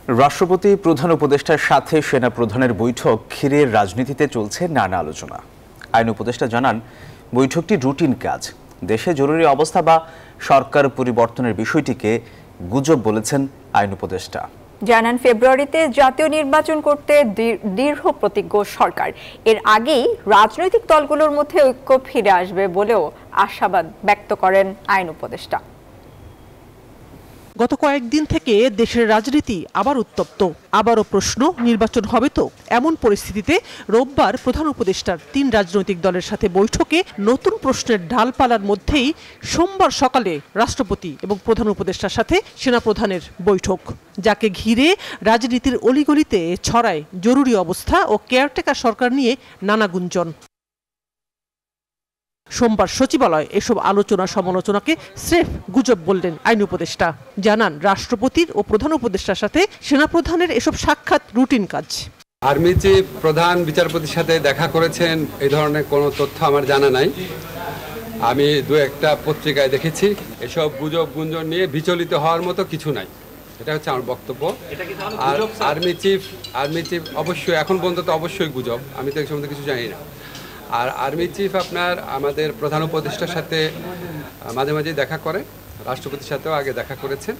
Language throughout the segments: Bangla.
রাষ্ট্রপতি প্রধান উপদেষ্টার সাথে সেনা প্রধানের বৈঠক ঘিরে রাজনীতিতে চলছে নানা আলোচনা। আইন উপদেষ্টা জানান, বৈঠকটি রুটিন কাজ। দেশে জরুরি অবস্থা বা সরকার পরিবর্তনের বিষয়টিকে গুজব বলেছেন আইন উপদেষ্টা। জানান, ফেব্রুয়ারিতে জাতীয় নির্বাচন করতে দৃঢ় প্রতিজ্ঞ সরকার। এর আগেই রাজনৈতিক দলগুলোর মধ্যে ঐক্য ফিরে আসবে বলেও আশাবাদ ব্যক্ত করেন আইন উপদেষ্টা। গত কয়েকদিন থেকে দেশের রাজনীতি আবার উত্তপ্ত। আবারও প্রশ্ন, নির্বাচন হবে তো? এমন পরিস্থিতিতে রোববার প্রধান উপদেষ্টার 3 রাজনৈতিক দলের সাথে বৈঠকে নতুন প্রশ্নের ঢালপালার মধ্যেই সোমবার সকালে রাষ্ট্রপতি এবং প্রধান উপদেষ্টার সাথে সেনাপ্রধানের বৈঠক, যাকে ঘিরে রাজনীতির অলিগলিতে ছড়ায় জরুরি অবস্থা ও কেয়ারটেকার সরকার নিয়ে নানা গুঞ্জন। সোমবার সচিবালয় এসব আলোচনা সমালোচনাকে স্রেফ গুজব বললেন আইন উপদেষ্টা। জানান, রাষ্ট্রপতির ও প্রধান উপদেষ্টার সাথে সেনাপ্রধানের এসব সাক্ষাৎ রুটিন কাজ। আর্মি চিফ প্রধান বিচারপতির সাথে দেখা করেছেন, এই ধরনের কোনো তথ্য আমার জানা নাই। আমি দু একটা পত্রিকায় দেখেছি। এসব গুজব গুঞ্জন নিয়ে বিচলিত হওয়ার মতো কিছু নাই, এটা হচ্ছে আমার বক্তব্য। আর আর্মি চিফ অবশ্যই এখন পর্যন্ত অবশ্যই গুজব, আমি তো এই সম্বন্ধে কিছু জানি না। আর আর্মি চিফ আপনার আমাদের প্রধান উপদেষ্টার সাথে মাঝে মাঝেই দেখা করে, রাষ্ট্রপতির সাথেও আগে দেখা করেছেন।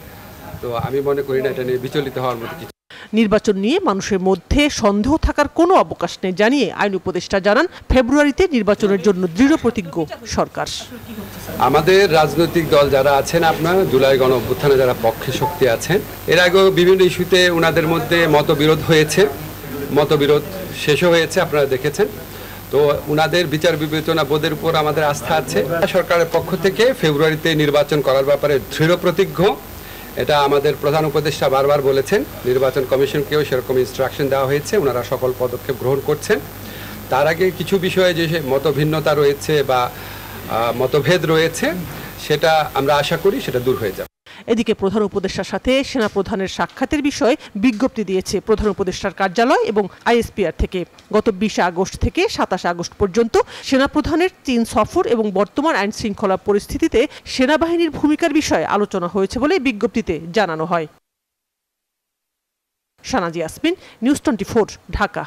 তো আমি মনে করি না এটা নিয়ে বিচলিত হওয়ার মতো কিছু। নির্বাচন নিয়ে মানুষের মধ্যে সন্দেহ থাকার কোনো অবকাশ নেই জানিয়ে আইন উপদেষ্টা জানান, ফেব্রুয়ারিতে নির্বাচনের জন্য দৃঢ় প্রতিজ্ঞ সরকার। আমাদের রাজনৈতিক দল যারা আছেন, আপনার জুলাই গণ অভ্যুত্থানে যারা পক্ষে শক্তি আছেন, এর আগেও বিভিন্ন ইস্যুতে ওনাদের মধ্যে মতবিরোধ হয়েছে, মতবিরোধ শেষও হয়েছে, আপনারা দেখেছেন। তো ওনাদের বিচার বিবেচনা বোধের উপর আমাদের আস্থা আছে। সরকারের পক্ষ থেকে ফেব্রুয়ারিতে নির্বাচন করার ব্যাপারে দৃঢ় প্রতিজ্ঞ, এটা আমাদের প্রধান উপদেষ্টা বারবার বলেছেন। নির্বাচন কমিশনকেও সেরকম ইনস্ট্রাকশন দেওয়া হয়েছে, ওনারা সকল পদক্ষেপ গ্রহণ করছেন। তার আগে কিছু বিষয়ে যে মতভিন্নতা রয়েছে বা মতভেদ রয়েছে, সেটা আমরা আশা করি সেটা দূর হয়ে যাবে। এদিকে প্রধান উপদেষ্টার সাথে সেনাপ্রধানের সাক্ষাতের বিষয়ে বিজ্ঞপ্তি দিয়েছে প্রধান উপদেষ্টার কার্যালয় এবং আইএসপিআর থেকে। গত 20 আগস্ট থেকে 27 আগস্ট পর্যন্ত সেনাপ্রধানের 3 সফর এবং বর্তমান আইন শৃঙ্খলা পরিস্থিতিতে সেনাবাহিনীর ভূমিকার বিষয়ে আলোচনা হয়েছে বলে বিজ্ঞপ্তিতে জানানো হয়। শানাজি ইয়াসমিন, নিউজ 24, ঢাকা।